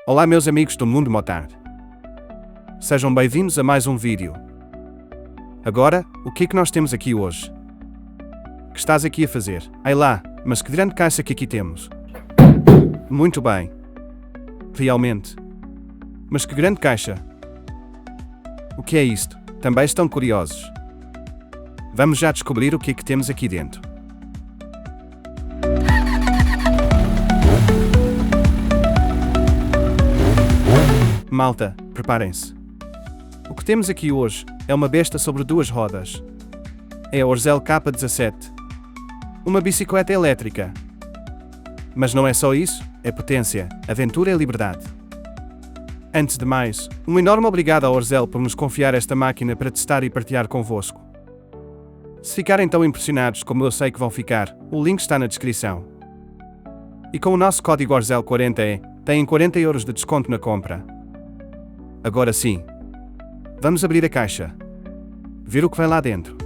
Olá meus amigos do Mundo Motard. Sejam bem-vindos a mais um vídeo. Agora, o que é que nós temos aqui hoje? O que estás aqui a fazer? Ai lá, mas que grande caixa que aqui temos. Muito bem. Realmente. Mas que grande caixa. O que é isto? Também estão curiosos. Vamos já descobrir o que é que temos aqui dentro. Malta, preparem-se. O que temos aqui hoje é uma besta sobre duas rodas. É a Orzel K17. Uma bicicleta elétrica. Mas não é só isso, é potência, aventura e liberdade. Antes de mais, um enorme obrigado à Orzel por nos confiar esta máquina para testar e partilhar convosco. Se ficarem tão impressionados como eu sei que vão ficar, o link está na descrição. E com o nosso código ORZEL40 têm 40 € de desconto na compra. Agora sim. Vamos abrir a caixa. Ver o que vai lá dentro.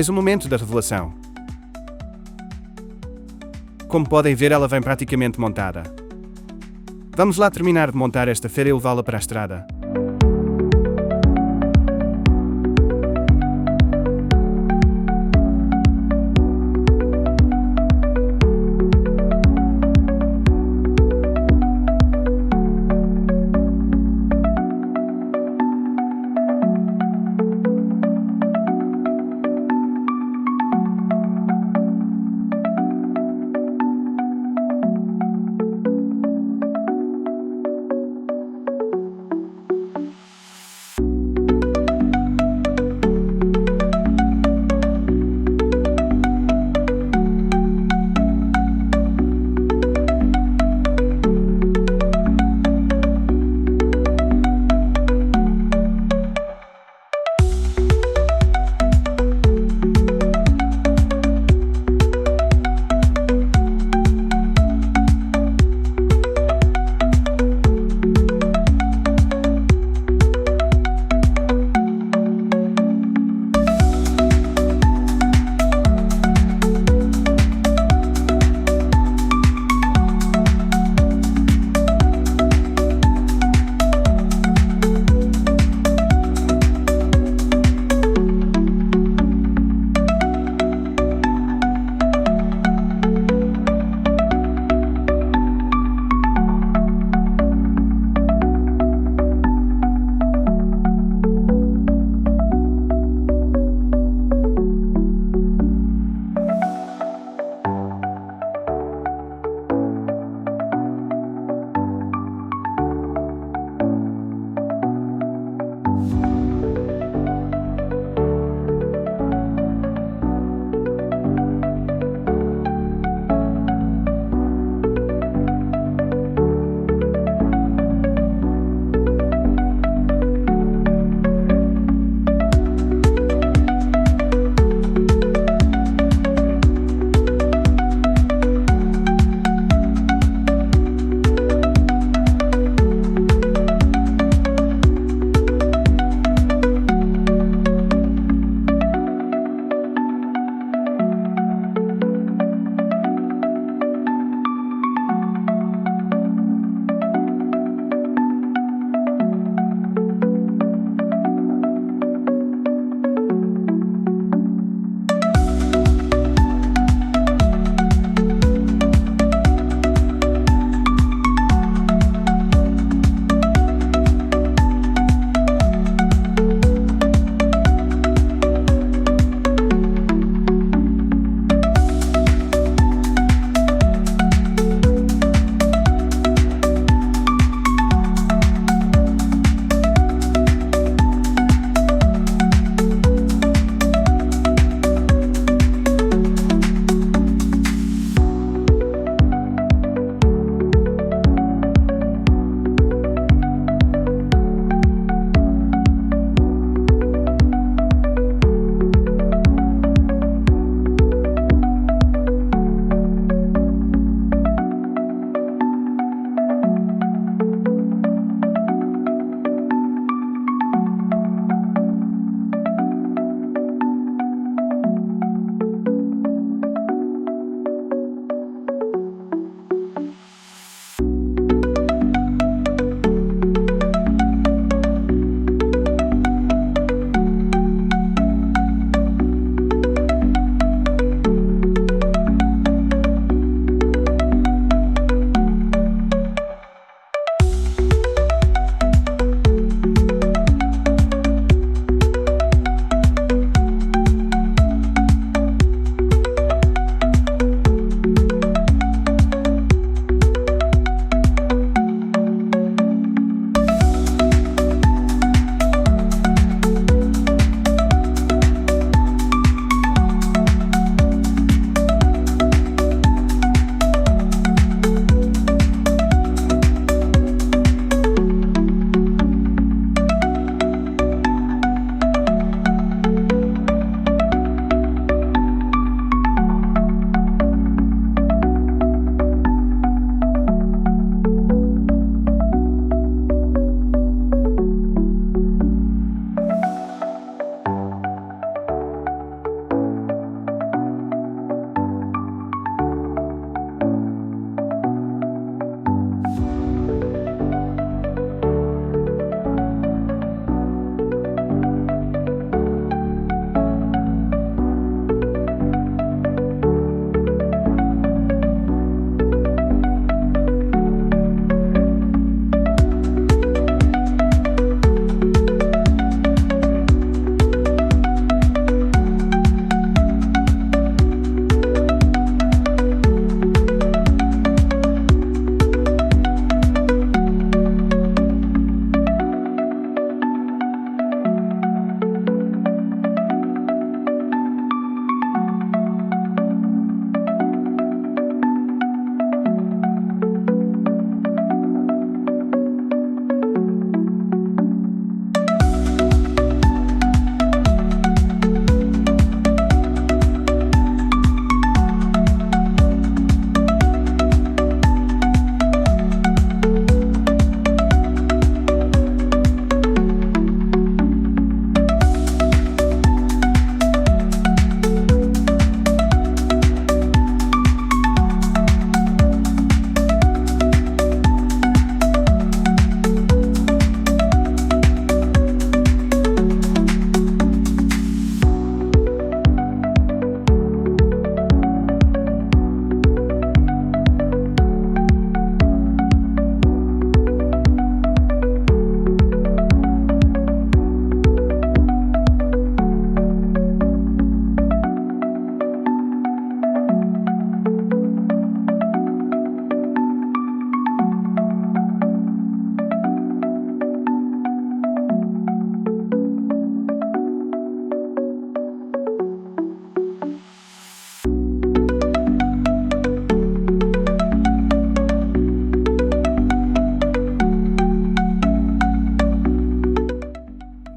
Eis o momento da revelação. Como podem ver, ela vem praticamente montada. Vamos lá terminar de montar esta feira e levá-la para a estrada.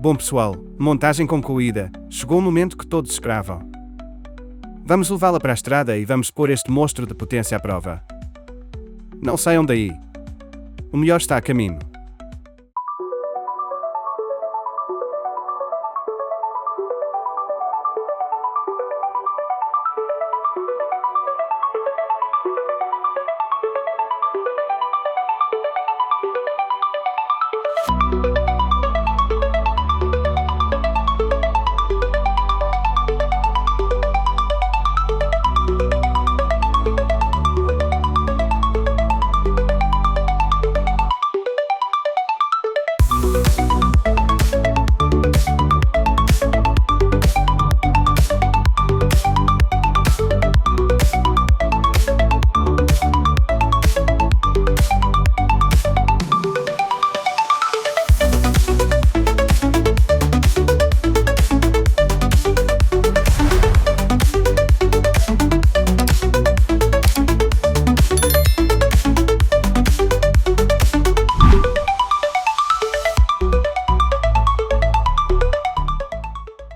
Bom pessoal, montagem concluída, chegou o momento que todos esperavam. Vamos levá-la para a estrada e vamos pôr este monstro de potência à prova. Não saiam daí. O melhor está a caminho.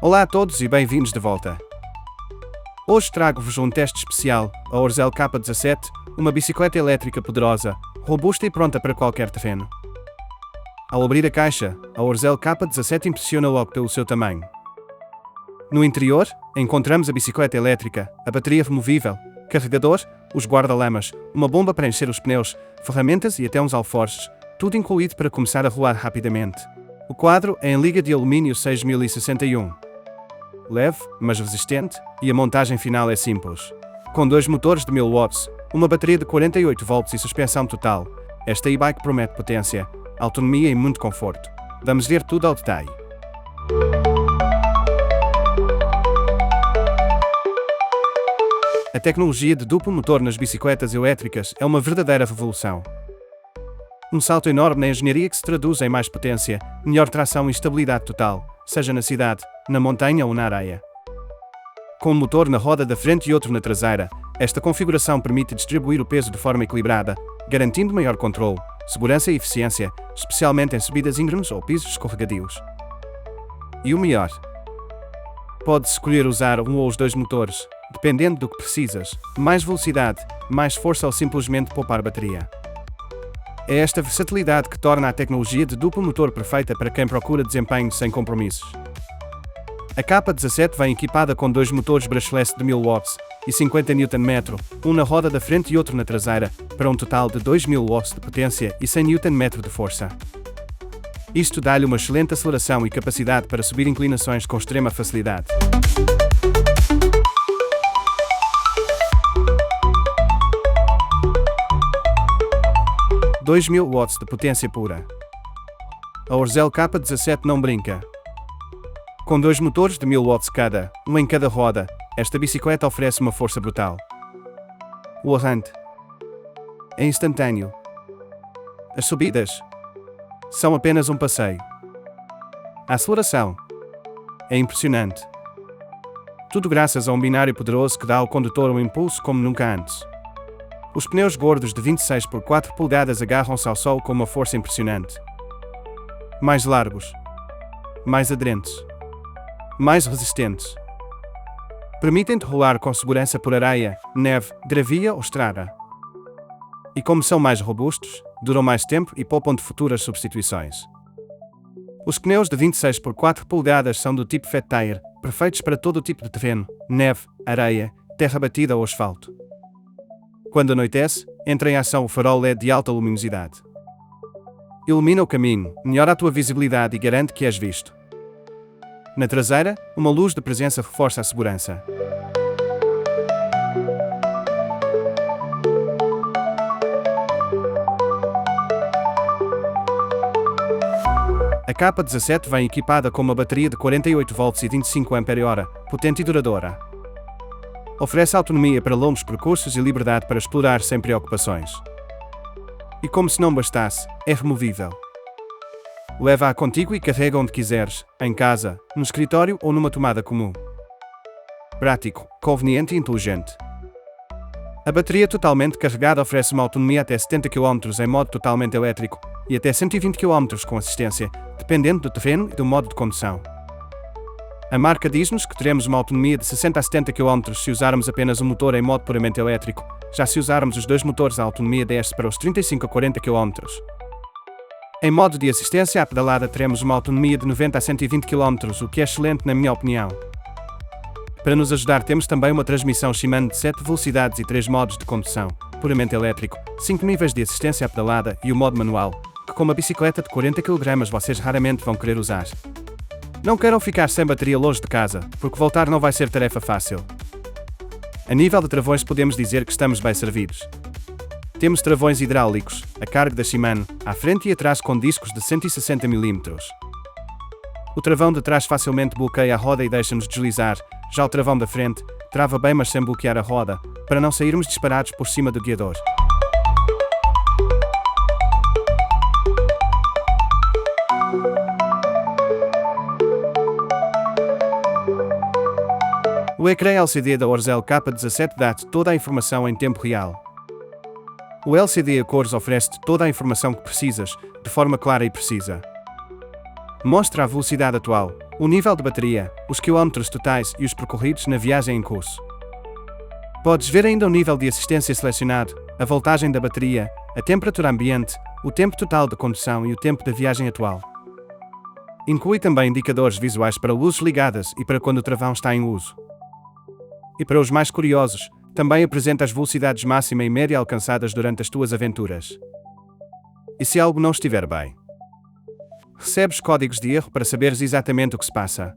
Olá a todos e bem-vindos de volta. Hoje trago-vos um teste especial, a Orzel K17, uma bicicleta elétrica poderosa, robusta e pronta para qualquer terreno. Ao abrir a caixa, a Orzel K17 impressiona logo pelo seu tamanho. No interior, encontramos a bicicleta elétrica, a bateria removível, carregador, os guarda-lamas, uma bomba para encher os pneus, ferramentas e até uns alforjes, tudo incluído para começar a rolar rapidamente. O quadro é em liga de alumínio 6061. Leve, mas resistente, e a montagem final é simples. Com dois motores de 1000 watts, uma bateria de 48 volts e suspensão total, esta e-bike promete potência, autonomia e muito conforto. Vamos ver tudo ao detalhe. A tecnologia de duplo motor nas bicicletas elétricas é uma verdadeira revolução. Um salto enorme na engenharia que se traduz em mais potência, melhor tração e estabilidade total, seja na cidade, na montanha ou na areia. Com um motor na roda da frente e outro na traseira, esta configuração permite distribuir o peso de forma equilibrada, garantindo maior controle, segurança e eficiência, especialmente em subidas íngremes ou pisos escorregadios. E o melhor? Pode-se escolher usar um ou os dois motores, dependendo do que precisas, mais velocidade, mais força ou simplesmente poupar bateria. É esta versatilidade que torna a tecnologia de duplo motor perfeita para quem procura desempenho sem compromissos. A K17 vem equipada com dois motores brushless de 1000 watts e 50 Nm, um na roda da frente e outro na traseira, para um total de 2000 watts de potência e 100 Nm de força. Isto dá-lhe uma excelente aceleração e capacidade para subir inclinações com extrema facilidade. (2000 watts de potência pura). A Orzel K17 não brinca. Com dois motores de 1000 watts cada, um em cada roda, esta bicicleta oferece uma força brutal. O arranque é instantâneo. As subidas são apenas um passeio. A aceleração é impressionante. Tudo graças a um binário poderoso que dá ao condutor um impulso como nunca antes. Os pneus gordos de 26 por 4 polegadas agarram-se ao solo com uma força impressionante. Mais largos, mais aderentes, mais resistentes. Permitem-te rolar com segurança por areia, neve, gravia ou estrada. E como são mais robustos, duram mais tempo e poupam de futuras substituições. Os pneus de 26 por 4 polegadas são do tipo Fat Tire, perfeitos para todo o tipo de terreno, neve, areia, terra batida ou asfalto. Quando anoitece, entra em ação o farol LED de alta luminosidade. Ilumina o caminho, melhora a tua visibilidade e garante que és visto. Na traseira, uma luz de presença reforça a segurança. A K17 vem equipada com uma bateria de 48 volts e 25 ampere-hora, potente e duradoura. Oferece autonomia para longos percursos e liberdade para explorar sem preocupações. E como se não bastasse, é removível. Leva-a contigo e carrega onde quiseres, em casa, no escritório ou numa tomada comum. Prático, conveniente e inteligente. A bateria totalmente carregada oferece uma autonomia até 70 km em modo totalmente elétrico, e até 120 km com assistência, dependendo do terreno e do modo de condução. A marca diz-nos que teremos uma autonomia de 60 a 70 km se usarmos apenas o motor em modo puramente elétrico, já se usarmos os dois motores a autonomia desce para os 35 a 40 km. Em modo de assistência à pedalada teremos uma autonomia de 90 a 120 km, o que é excelente na minha opinião. Para nos ajudar temos também uma transmissão Shimano de 7 velocidades e 3 modos de condução, puramente elétrico, 5 níveis de assistência à pedalada e o modo manual, que com uma bicicleta de 40 kg vocês raramente vão querer usar. Não queiram ficar sem bateria longe de casa, porque voltar não vai ser tarefa fácil. A nível de travões podemos dizer que estamos bem servidos. Temos travões hidráulicos, a carga da Shimano, à frente e atrás com discos de 160 mm. O travão de trás facilmente bloqueia a roda e deixa-nos deslizar, já o travão da frente trava bem mas sem bloquear a roda, para não sairmos disparados por cima do guiador. O ecrã LCD da Orzel K17 dá-te toda a informação em tempo real. O LCD a cores oferece-te toda a informação que precisas, de forma clara e precisa. Mostra a velocidade atual, o nível de bateria, os quilómetros totais e os percorridos na viagem em curso. Podes ver ainda o nível de assistência selecionado, a voltagem da bateria, a temperatura ambiente, o tempo total de condução e o tempo da viagem atual. Inclui também indicadores visuais para luzes ligadas e para quando o travão está em uso. E para os mais curiosos, também apresenta as velocidades máxima e média alcançadas durante as tuas aventuras. E se algo não estiver bem? Recebes códigos de erro para saberes exatamente o que se passa.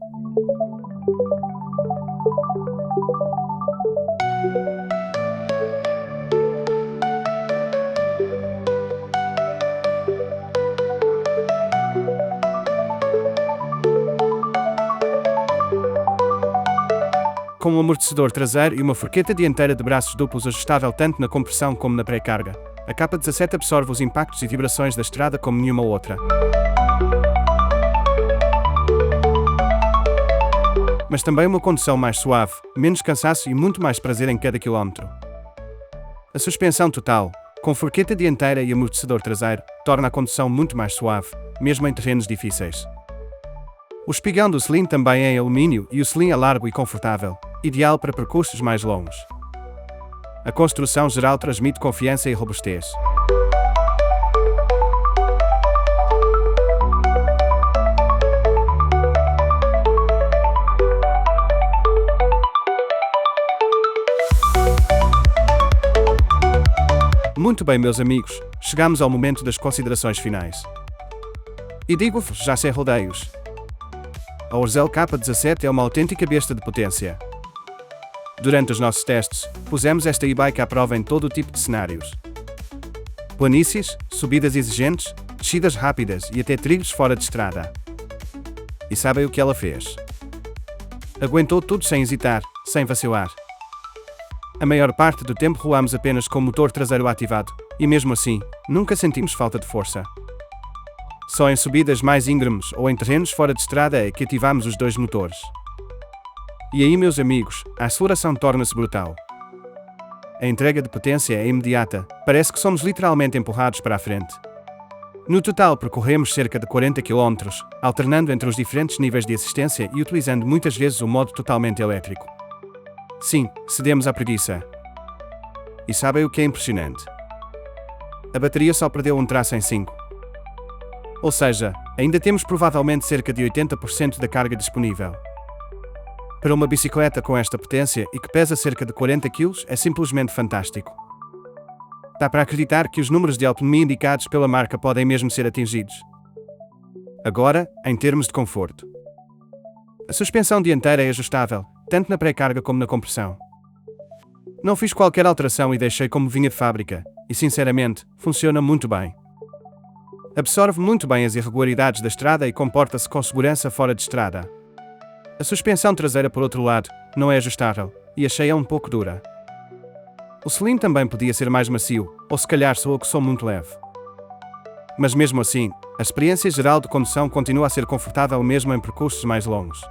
Com um amortecedor traseiro e uma forqueta dianteira de braços duplos ajustável tanto na compressão como na pré-carga, a K17 absorve os impactos e vibrações da estrada como nenhuma outra. Mas também uma condução mais suave, menos cansaço e muito mais prazer em cada quilómetro. A suspensão total, com forqueta dianteira e amortecedor traseiro, torna a condução muito mais suave, mesmo em terrenos difíceis. O espigão do selim também é em alumínio e o selim é largo e confortável, ideal para percursos mais longos. A construção geral transmite confiança e robustez. Muito bem, meus amigos, chegamos ao momento das considerações finais. E digo-vos, já sem rodeios. A Orzel K17 é uma autêntica besta de potência. Durante os nossos testes, pusemos esta e-bike à prova em todo o tipo de cenários. Planícies, subidas exigentes, descidas rápidas e até trilhos fora de estrada. E sabem o que ela fez? Aguentou tudo sem hesitar, sem vacilar. A maior parte do tempo rolámos apenas com o motor traseiro ativado, e mesmo assim, nunca sentimos falta de força. Só em subidas mais íngremes ou em terrenos fora de estrada é que ativamos os dois motores. E aí, meus amigos, a aceleração torna-se brutal. A entrega de potência é imediata, parece que somos literalmente empurrados para a frente. No total percorremos cerca de 40 km, alternando entre os diferentes níveis de assistência e utilizando muitas vezes o modo totalmente elétrico. Sim, cedemos à preguiça. E sabem o que é impressionante? A bateria só perdeu um traço em 5. Ou seja, ainda temos provavelmente cerca de 80% da carga disponível. Para uma bicicleta com esta potência e que pesa cerca de 40 kg é simplesmente fantástico. Dá para acreditar que os números de autonomia indicados pela marca podem mesmo ser atingidos. Agora, em termos de conforto. A suspensão dianteira é ajustável, tanto na pré-carga como na compressão. Não fiz qualquer alteração e deixei como vinha de fábrica, e sinceramente, funciona muito bem. Absorve muito bem as irregularidades da estrada e comporta-se com segurança fora de estrada. A suspensão traseira, por outro lado, não é ajustável, e achei-a um pouco dura. O selim também podia ser mais macio, ou se calhar sou eu que sou muito leve. Mas mesmo assim, a experiência geral de condução continua a ser confortável mesmo em percursos mais longos.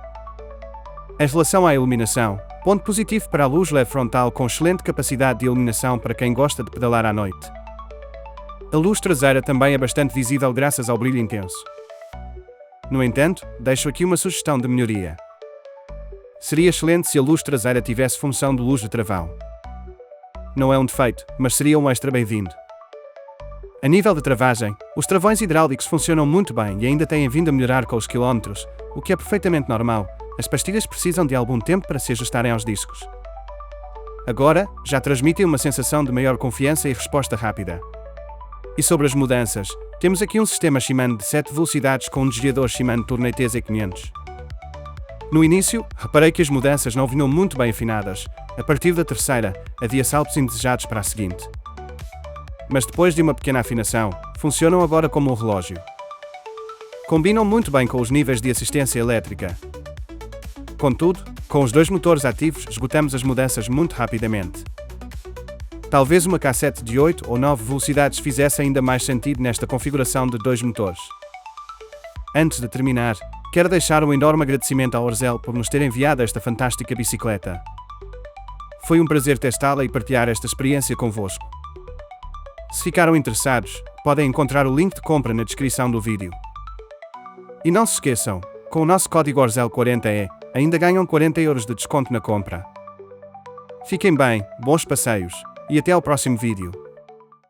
Em relação à iluminação, ponto positivo para a luz LED frontal com excelente capacidade de iluminação para quem gosta de pedalar à noite. A luz traseira também é bastante visível graças ao brilho intenso. No entanto, deixo aqui uma sugestão de melhoria. Seria excelente se a luz traseira tivesse função de luz de travão. Não é um defeito, mas seria um extra bem-vindo. A nível de travagem, os travões hidráulicos funcionam muito bem e ainda têm vindo a melhorar com os quilómetros, o que é perfeitamente normal. As pastilhas precisam de algum tempo para se ajustarem aos discos. Agora, já transmitem uma sensação de maior confiança e resposta rápida. E sobre as mudanças, temos aqui um sistema Shimano de 7 velocidades com um desviador Shimano Tournai TZ500. No início, reparei que as mudanças não vinham muito bem afinadas. A partir da terceira, havia saltos indesejados para a seguinte. Mas depois de uma pequena afinação, funcionam agora como um relógio. Combinam muito bem com os níveis de assistência elétrica. Contudo, com os 2 motores ativos, esgotamos as mudanças muito rapidamente. Talvez uma cassete de 8 ou 9 velocidades fizesse ainda mais sentido nesta configuração de 2 motores. Antes de terminar, quero deixar um enorme agradecimento ao Orzel por nos ter enviado esta fantástica bicicleta. Foi um prazer testá-la e partilhar esta experiência convosco. Se ficaram interessados, podem encontrar o link de compra na descrição do vídeo. E não se esqueçam, com o nosso código ORZEL40E, ainda ganham 40 € de desconto na compra. Fiquem bem, bons passeios, e até ao próximo vídeo.